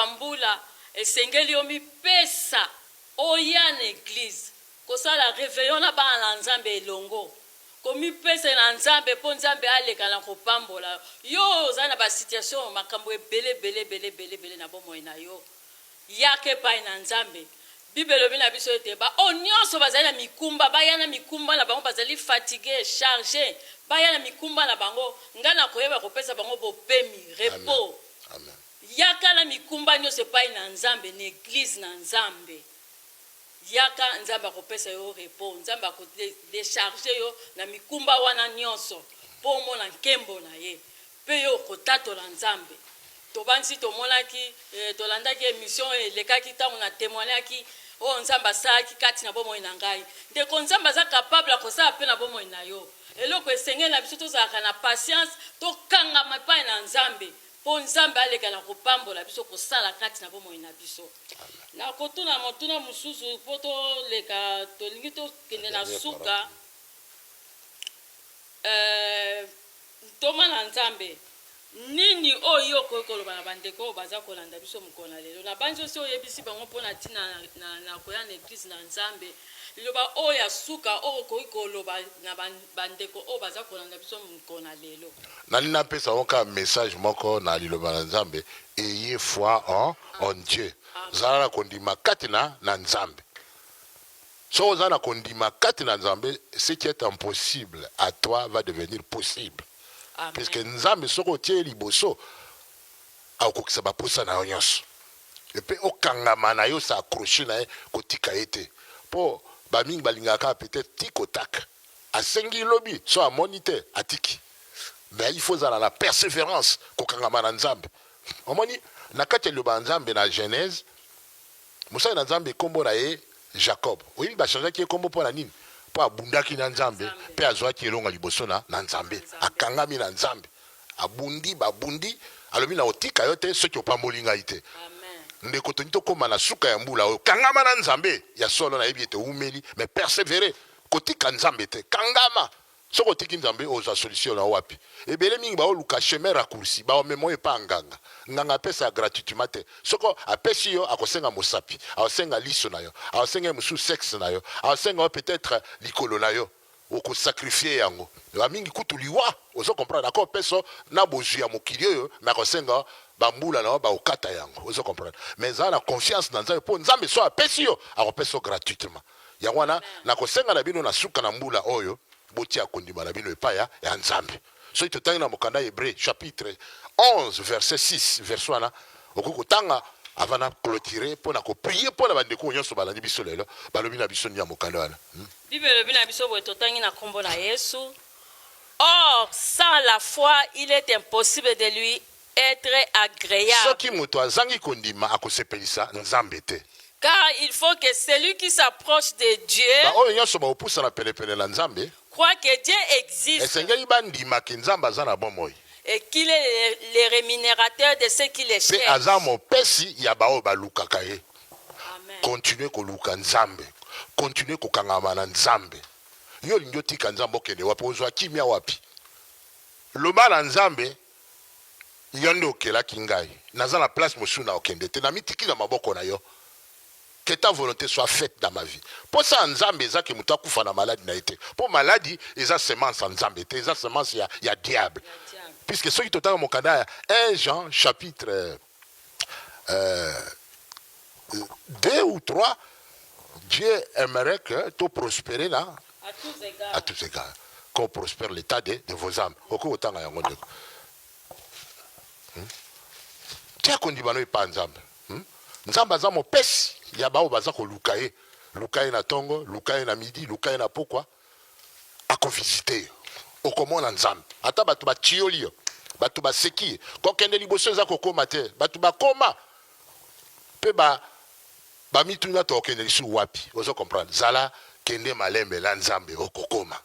Speaker 1: mbula esengeli yo mipesa oya na eglise kosala réveillon na bana na Nzambe elongo komipesa na Nzambe mpo Nzambe aleka na kopambola yo ozali na basituation makambo ebele na bomoi na yo yake epai na Nzambe. Bible elobi na biso ete nyonso bazali na mikumba baya na mikumba na bango bazali fatigué chargé baya na mikumba na bango nga na koyeba kopesa bango bopemi repos.
Speaker 2: Amen.
Speaker 1: Yaka na mikumba nyonso epai na Nzambe na église na Nzambe yaka Nzambe akopesa yo repos. Nzambe akodecharge yo na mikumba wana nyonso mpo omona nkembo na ye mpe yo kotatola Nzambe. Tobansi tomonaki tolandaki émission elekaki ntango na témoignaki Nzambe asalaki kati na bomoi na ngai ndeko Nzambe aza capable akosala mpe na bomoi na yo. Eloko esengeli na biso tozalaka na patience tokangama epai na Nzambe mpo Nzambe aleka na kopambola biso kosala kati na bomoi na biso. Na kotuna motuna mosusu mpo toleka tolingi tokende na suka toma na Nzambe nini oyo kokoloba na bandeko baza kolanda biso mokona lelo na banzo osi oyebisi bango mpona ntina na koya na église na Nzambe liloba oyo ya suka oyo kokoloba na bandeko oyo baza kolanda biso mokona lelo.
Speaker 2: Nali napesa oka message moko na liloba na Nzambe ayez foi en Dieu. Zala na kondima kati na Nzambe. So oza na kondima kati na Nzambe, ce qui est impossible à toi va devenir possible.
Speaker 1: Amen.
Speaker 2: Parce que Nzambe soko tie liboso akokisa baposa na yo nyonso. Epe okangama na yo sa accroché na ye kotika ete. Po bamingi balingaka peut-être tikotak. Asengi lobi so amoni te atiki. Mais il faut zala la persévérance kokangama na Nzambe. Omoni na kati ya Nzambe na Genèse Musa na Nzambe kombo na ye Jacob. Oyi ba changaki ye kombo pona nini? Po abundaki na Nzambe pe azwaki elonga liboso na Nzambe. Akangami na Nzambe. Abundi babundi alobi na otika yo te soki opamboli ngai te. Ndeko tonito koma na suka ya mbula oyo kangama na Nzambe ya solo na yebi ete umeli mais persévérer kotika Nzambe te kangama soko tiki Nzambe oza solution na wapi ebele mingi ba oluka chemin raccourci ba omemo epa nganga pesa gratuitement te soko apesi yo akosenga mosapi akosenga liso na yo akosenga musu sexe na yo akosenga peut-être likolo na yo oko sacrifier yango ba mingi kutu liwa ozo comprendre ako peso na bozu ya mokili yo mais akosenga bambula na ba okata yango ozo comprendre mais za na confiance na Nzambe po Nzambe so apesi yo akopeso gratuitement yango wana na kosenga na bino na suka na mbula oyo boti akondima na bino epaya ya Nzambe so itotangi na mokanda Hébreu chapitre 11 verset 6 verset wana okokotanga avana clôturer pona ko prier pona bandeko nyonso balandi biso lelo balobi na biso nya mokanda wana
Speaker 1: Bible lobi na biso boye totangi na kombo na Yesu. Or sans la foi il est impossible de lui être agréable.
Speaker 2: Soki moto azangi kondima akosepelisa Nzambe te.
Speaker 1: Car il faut que celui qui s'approche de Dieu croit que Dieu existe et qu'il est le rémunérateur de ceux qui les cherchent. Amen.
Speaker 2: Continuez koluka Nzambe. Continuez kokangama na Nzambe. Yo lingo tika Nzambe okende wapi ozwa kimia wapi. Loba na Nzambe yondo okelaki ngai naza na place mosusu na okende te na mitiki na maboko na yo. Que ta volonté soit faite dans ma vie. Pour ça, Nzambe eza ke mutu akufa na maladie na été. Pour maladie, eza semence en Nzambe te, eza semence ya diable. Puisque ceux qui totanga mon canada 1 Jean chapitre 2 ou 3, Dieu aimerait que tu prospères là à tous égards. Qu'on prospère l'état de vos âmes. Oko otanga yango de. Tia kondibano epa Nzambe. Nzambe aza mopesi ya bao baza ko lukaye na tongo, lukaye na midi, lukaye na pokwa akovisite okomona Nzambe ata batu ba tioli batu ba seki ko kende liboso za kokoma te batu ba koma pe ba mituna to kende lisu wapi ozo comprendre zala kende malembe la Nzambe okokoma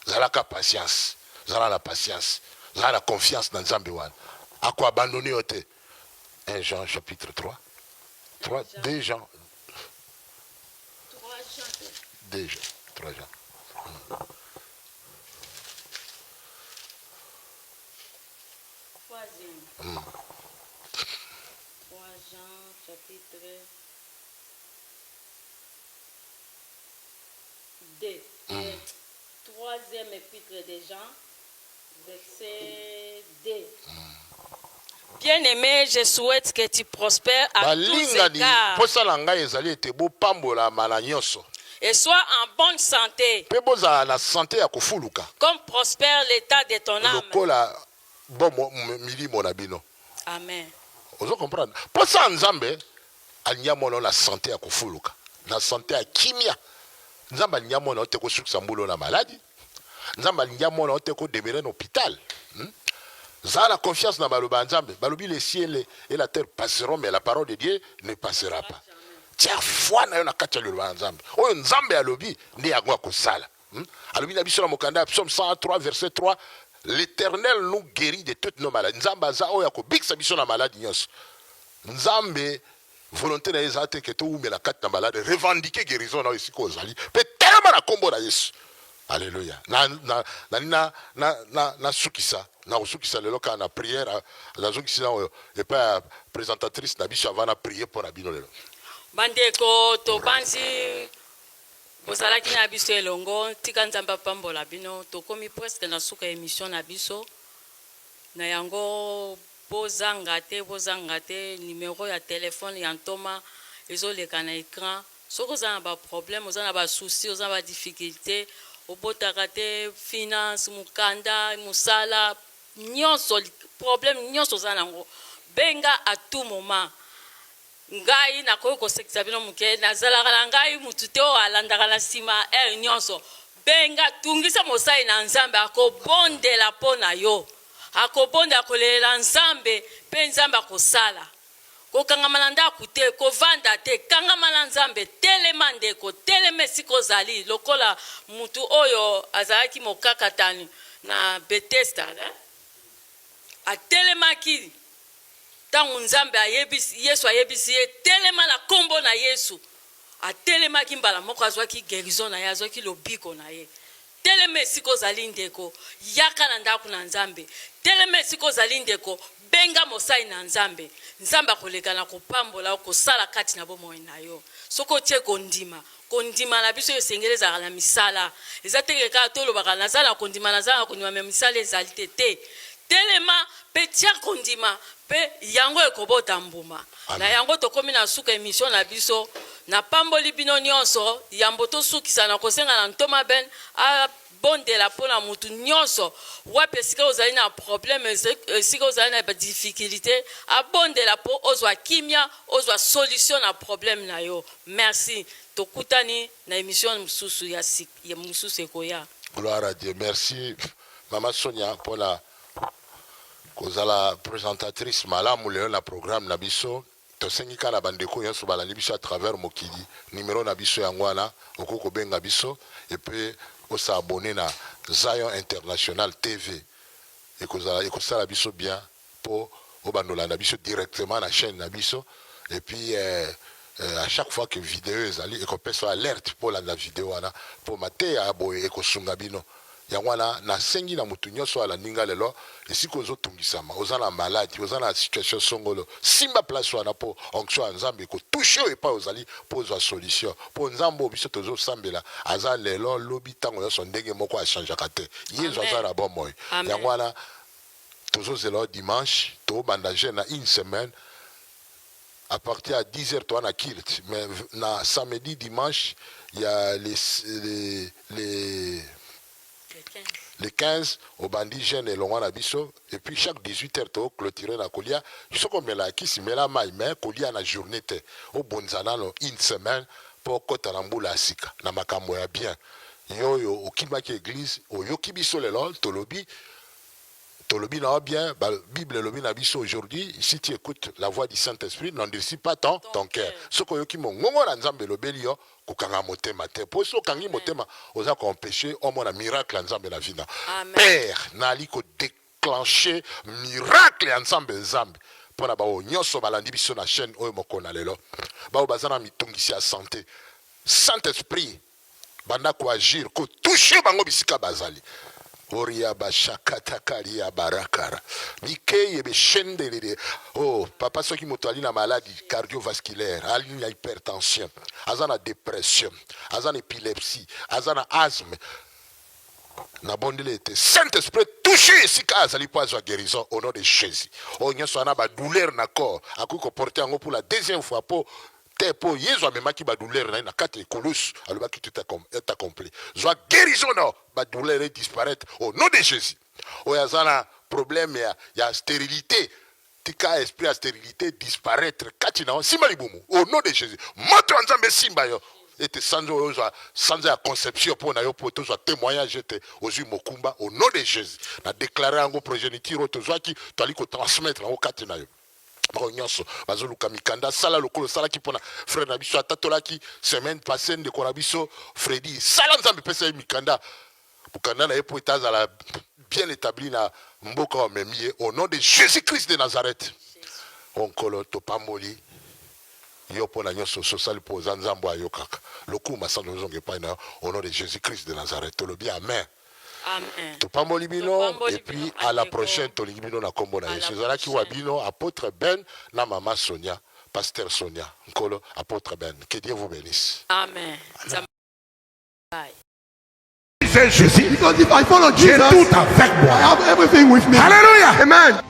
Speaker 2: zala ka patience zala la patience zala la confiance dans Nzambe wana ako abandonner ote 1 Jean chapitre 3 2 Jean. 3 Jean.
Speaker 1: Troisième. 3 Jean, chapitre 2. Troisième épître de Jean, verset 2. Bien-aimé, je souhaite que tu prospères à tous égards. Et sois en bonne santé. Comme prospère l'état de ton âme. Amen.
Speaker 2: Vous comprenez? Pour ça, Nzambe, il y a la santé à kufuluka. La santé à kimia. Nzambe, il y a mon te ko suksambulo na maladie. Nzambe, il y a mon te ko demeurer en hôpital. Ça la confiance dans Baloba Nzambe. Balobi les ciels et la terre passeront, mais la parole de Dieu ne passera pas. Tiens, foi na yo na kacha le Nzambe. Oyo Nzambe alobi ndi agwa ko sala. Alobi na biso na mokanda Psaume 103 verset 3. L'Éternel nous guérit de toutes nos maladies. Nzambe za oyo ko biksa biso na maladie nyos. Nzambe volonté na ezate que to umela kat na malade revendiquer guérison na isiko ozali. Pe tellement na kombo na Yesu. Alléluia. Na sukisa. Na sukisa lelo ka na prière na sukisa et pas présentatrice na biso avant na prier pour na bino lelo.
Speaker 1: Bandeko to banzi bozalaki na biso elongo tika Nzambe pambola bino to komi presque na suka émission na biso na yango bozanga te numéro ya téléphone ya ntoma ezoleka na écran soko za ba problème ozana ba souci ozana ba difficulté obotaka te finance mukanda musala nyonso problème nyonso ozana nango benga à tout moment. Ngai na koyo kosekisa bino muke nazalaka na ngai mutu te o alandaka na nsima nyonso benga tungisa mosali na Nzambe akobondela mpo na yo akobonda akolelela Nzambe mpe Nzambe akosala kokangama na ndako te kovanda te kangama na Nzambe telema ndeko telema esika ozali lokola mutu oyo azalaki mokakatani na Bethesda atelemaki tangu Nzambe Yesu ayebisi ye telema na kombo na Yesu atelemaki mbala moko azwaki guérison na ye azwaki lobiko na ye telema esika ozali ndeko yaka na ndako na Nzambe telema esika ozali ndeko benga mosali na Nzambe Nzambe akoleka na kopambola kosala kati na bomoi na yo soko tie kondima na biso esengeli ezalaka na misala eza te kaka tolobaka nazala na kondima me misala ezali te telema pe tia kondima pe yango ekobota mbuma na yango tokomi na suka émission na biso na pamboli bino nyonso yambo tosukisa na kosenga na ntoma ben a bondela pona mutu nyonso wapi esika ozali na problème esika ozali na difficulté a bondela po ozwa kimia ozwa solution na problème na yo. Merci tokutani na émission mususu ya mususu ekoya.
Speaker 2: Gloire à Dieu. Merci Maman Sonia pour la kozala présentatrice malamu leo na programme na biso tosengi kala bandeko nyonso balandi biso à travers mokili numéro na biso yango wana okoko benga biso et puis osa abonner na Zion International TV et kozala biso bien pour obandola na biso directement na chaîne na biso et puis à chaque fois que vidéo ezali ekopesa alerte pour la vidéo wana pour mate aboye ekosunga bino Yangwana na sengi na mutu nyonso ala ninga lelo esiko ozotungisama oza na maladi oza na situation songolo simba place wana po onction ya nzambe ekotouche oyo epai ozali mpo ozwa solution mpo nzambe biso tozosambela aza lelo lobi ntango nyonso ndenge moko achangeaka te yezu aza na bomoi yango wana tozozela dimanche tobanda je na une semaine à partir à 10h toi na kilt mais na samedi dimanche il y a les 15 au bandit jeune et l'on a biso et puis chaque 18h to clôturer na kolia je comme la qui simela mai mais kolia na journée te au bonzana no une semaine pour kota na mbula sika na makambo ya bien yo okimaki église oyoki biso lelo tolobi na bien, la Bible lobi na biso aujourd'hui, si tu écoutes la voix du Saint-Esprit, n'endurcis pas ton cœur. Ce que yoki mon ngongo na nzambe lobeli yo kokanga motema te. Po so kangi motema oza ko empêcher au moins un miracle nzambe na vida. Père nali ko déclencher miracle nzambe nzambe. Pona ba o nyonso balandi biso na chaîne oyo mokona lelo. Ba o bazana mitungisi ya santé. Saint-Esprit banda ko agir ko toucher bango bisika bazali. Oria bashakata karia barakara. Mikeye beshendelele. Oh, papa soki moto ali na maladie cardiovasculaire, ali na hypertension, azana dépression, azana épilepsie, azana asthme. Na bondele te. Saint-Esprit touché sika azali po azwa guérison au nom de Jésus. Oh nyoso ana ba douleur na corps, akuko porter yango pour la deuxième fois po po yezo amemaki ba douleur na kati Colosse alobaki tout est accompli. Soit guérison non, ba douleur disparaître au nom de Jésus. Oyazana problème ya stérilité. Tika esprit à stérilité disparaître kati na simalibumu au nom de Jésus. Moto nzambe simba yo et sans la conception pour na yo pour tous témoignage était aux mokumba au nom de Jésus. Na déclarer en progéniture to qui tali ko transmettre en kati na yo. Nyonso bazoluka mikanda sala lokolo sala ki pona frère na biso atatolaki semaine passée de konabiso Freddy sala nzambe pesa mikanda bukanda na epo etazala bien établi na mboka memie au nom de Jésus-Christ de Nazareth onkolo topamoli yo pona nyonso sosali po nzambo ayokaka lokuma sando zonge pa na au nom de Jésus-Christ de Nazareth to le bien amen.
Speaker 1: Amen.
Speaker 2: Topamboli bino et puis à la prochaine tolingi bino na kombo na Yesu. Zala ki wa bino apôtre Ben na maman Sonia, pasteur Sonia, nkolo apôtre Ben. Que Dieu vous bénisse.
Speaker 1: Amen.
Speaker 9: C'est Jésus. Because if I follow Jesus, j'ai tout avec moi. I have everything with me. Hallelujah. Amen.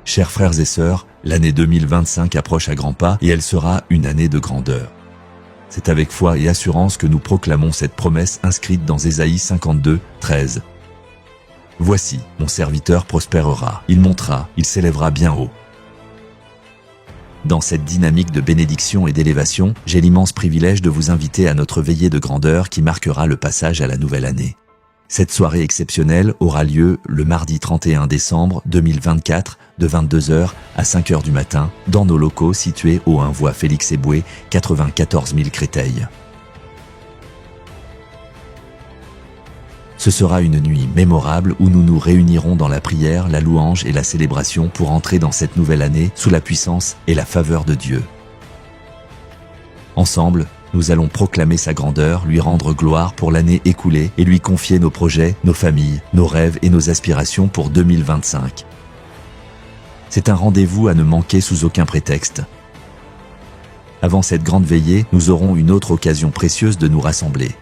Speaker 10: Chers frères et sœurs, l'année 2025 approche à grands pas et elle sera une année de grandeur. C'est avec foi et assurance que nous proclamons cette promesse inscrite dans Ésaïe 52, 13. Voici, mon serviteur prospérera, il montera, il s'élèvera bien haut. Dans cette dynamique de bénédiction et d'élévation, j'ai l'immense privilège de vous inviter à notre veillée de grandeur qui marquera le passage à la nouvelle année. Cette soirée exceptionnelle aura lieu le mardi 31 décembre 2024 de 22h à 5h du matin dans nos locaux situés au 1 voie Félix Eboué, 94 000 Créteil. Ce sera une nuit mémorable où nous nous réunirons dans la prière, la louange et la célébration pour entrer dans cette nouvelle année sous la puissance et la faveur de Dieu. Ensemble, nous allons proclamer sa grandeur, lui rendre gloire pour l'année écoulée et lui confier nos projets, nos familles, nos rêves et nos aspirations pour 2025. C'est un rendez-vous à ne manquer sous aucun prétexte. Avant cette grande veillée, nous aurons une autre occasion précieuse de nous rassembler.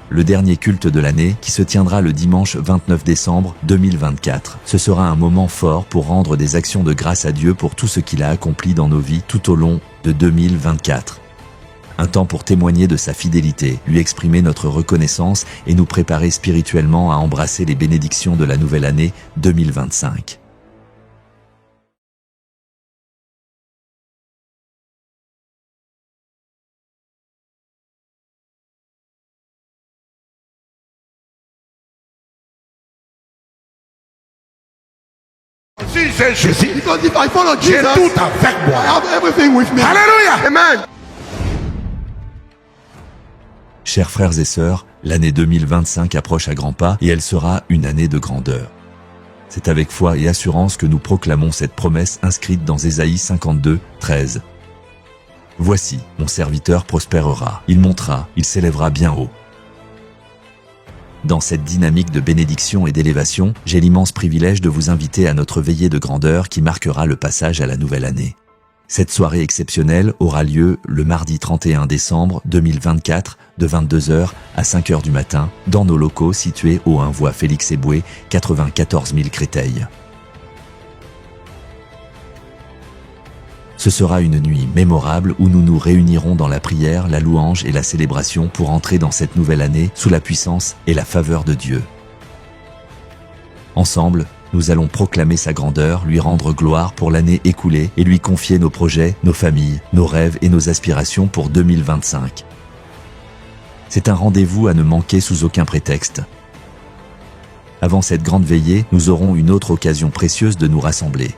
Speaker 10: Le dernier culte de l'année, qui se tiendra le dimanche 29 décembre 2024. Ce sera un moment fort pour rendre des actions de grâce à Dieu pour tout ce qu'il a accompli dans nos vies tout au long de 2024. Un temps pour témoigner de sa fidélité, lui exprimer notre reconnaissance et nous préparer spirituellement à embrasser les bénédictions de la nouvelle année 2025.
Speaker 9: Si c'est Jésus, because if I follow Jesus, j'ai tout avec moi. I have everything with me. Hallelujah. Amen.
Speaker 10: Chers frères et sœurs, l'année 2025 approche à grands pas et elle sera une année de grandeur. C'est avec foi et assurance que nous proclamons cette promesse inscrite dans Ésaïe 52, 13. Voici, mon serviteur prospérera, il montera, il s'élèvera bien haut. Dans cette dynamique de bénédiction et d'élévation, j'ai l'immense privilège de vous inviter à notre veillée de grandeur qui marquera le passage à la nouvelle année. Cette soirée exceptionnelle aura lieu le mardi 31 décembre 2024 de 22h à 5h du matin dans nos locaux situés au 1 voie Félix Eboué, 94 000 Créteil. Ce sera une nuit mémorable où nous nous réunirons dans la prière, la louange et la célébration pour entrer dans cette nouvelle année sous la puissance et la faveur de Dieu. Ensemble, nous allons proclamer sa grandeur, lui rendre gloire pour l'année écoulée et lui confier nos projets, nos familles, nos rêves et nos aspirations pour 2025. C'est un rendez-vous à ne manquer sous aucun prétexte. Avant cette grande veillée, nous aurons une autre occasion précieuse de nous rassembler.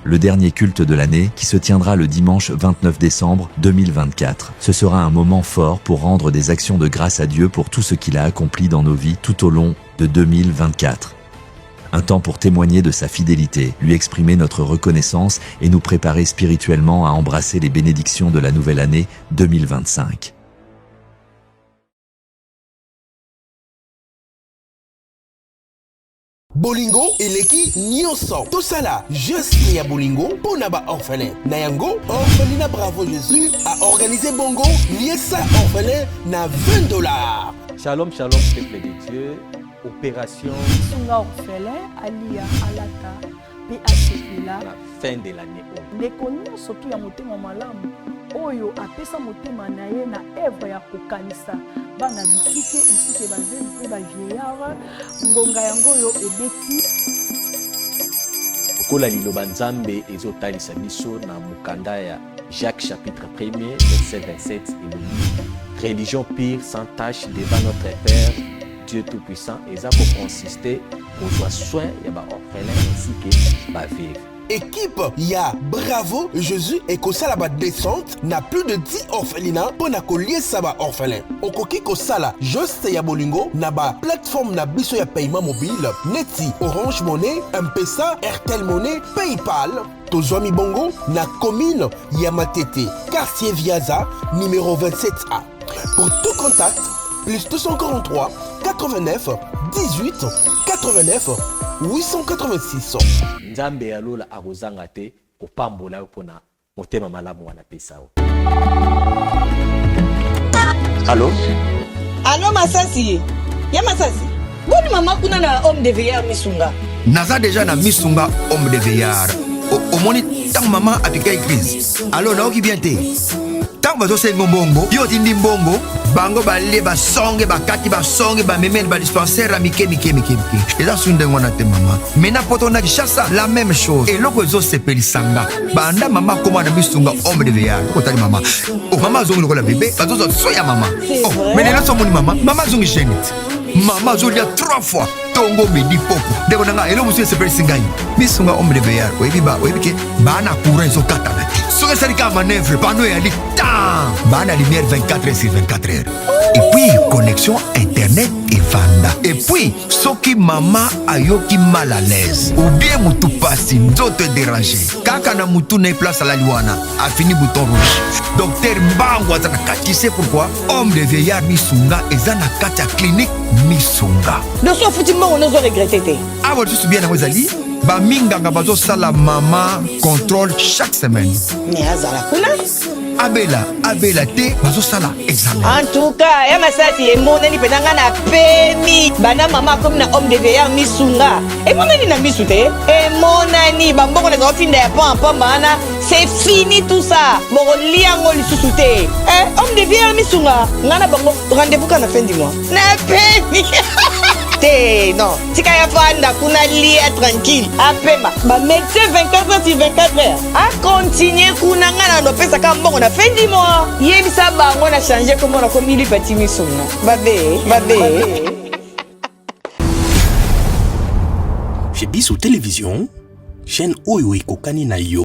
Speaker 10: Le dernier culte de l'année qui se tiendra le dimanche 29 décembre 2024. Ce sera un moment fort pour rendre des actions de grâce à Dieu pour tout ce qu'il a accompli dans nos vies tout au long de 2024. Un temps pour témoigner de sa fidélité, lui exprimer notre reconnaissance et nous préparer spirituellement à embrasser les bénédictions de la nouvelle année 2025.
Speaker 11: Bolingo eleki nyonso tosala geste ya bolingo mpona ba-orphelin na yango orphelina Bravo Jésus a organisé bongo liesa orphelin na $20.
Speaker 12: Shalom, shalom, peuple de Dieu. Opération
Speaker 13: Sunga orphelin alia alata PHP la
Speaker 12: fin de l'année.
Speaker 13: Ndeko nyonso tu ya motema malamu oyo apesa motema na ye na œuvre ya kokanisa bana bitike esike bazeli mpe bavieillard ngonga yango oyo ebeti
Speaker 12: okola liloba nzambe ezotalisa biso na mokanda ya Jacques chapitre 1er verset 27 et religion pure sans tache devant notre Père Dieu Tout-Puissant eza consiste kozwa soin ya ba-orphelin ainsi que ba-veuve.
Speaker 11: Équipe ya Bravo Jésus et kosala ba descente na plus de 10 orphelinats pour na koliesa ba orphelin. Okoki kosala juste ya bolingo na ba plateforme na biso ya paiement mobile neti Orange Money, M-Pesa, Airtel Money, PayPal. Tozwami bongo na commune ya Matete, quartier Viaza, numéro 27A. Pour tout contact, plus 243 89 18 89 886.
Speaker 12: Nzambe alola akozanga te kopambola pona motema malamu wana pesa.
Speaker 14: Allô? Allô Masasi? Ya Masasi? Boni mama kuna na homme de veillard Misunga.
Speaker 15: Naza déjà na Misunga homme de veillard. Omoni tant maman apika crise. Allô na oki bien te. Tant bazo sengo mbongo, yo tindi mbongo, bango bale basonge bakati basonge ba memel ba dispensaire a mike. Et là sunde ngona te mama. Mena poto na kishasa la même chose. Et loko zo sepelisanga. Banda mama koma na Misunga homme de veillard. Ko tali mama. O mama zongi lokola bébé, bazo zo soya mama. Oh, mais là so moni mama zongi genite. Mama zolia 3 fois. Tongo medi popo. Deko nanga elo musu sepelisingai. Misunga homme de veillard. Webi ke bana courant zo kata na ti. So salika manœuvre pano ya li temps. Bana lumière 24 heures sur 24 heures. Et puis connexion internet et vanda. Et puis soki mama ayoki mal à l'aise ou bien mutu pasi nzoto déranger. Kaka na mutu na place à la liwana a fini bouton rouge. Docteur Mbango azana kati, c'est pourquoi homme de veillard Misunga ezana kati clinique Misunga.
Speaker 14: Nous sommes foutus on nous a regretté.
Speaker 15: Ah vous tout bien na wazali ba minganga bazo sala mama contrôle chaque semaine.
Speaker 14: Mais azala kuna
Speaker 15: Abela te bazo sala examen.
Speaker 14: En tout cas, ya Masasi emoneli penanga na pemi bana mama comme na homme de veillard Misunga. Emoneli na misute. Emonani bamboko na finda ya pampa bana. C'est fini tout ça. Boko liango lisusu te. Homme de veillard Misunga. Ngana bango rendez-vous quand la fin du mois. Na pemi. Non, tika ya fanda kuna lia tranquille. Apema, ba médecin 24 heures sur 24 heures. A continuer kuna ngana no pesa ka mbongo na fin du mois. Yebisa bango na changer comment na komi li petit Misunga. Babe.
Speaker 3: Chez Bissou Télévision, chaîne oyo ekokani na yo.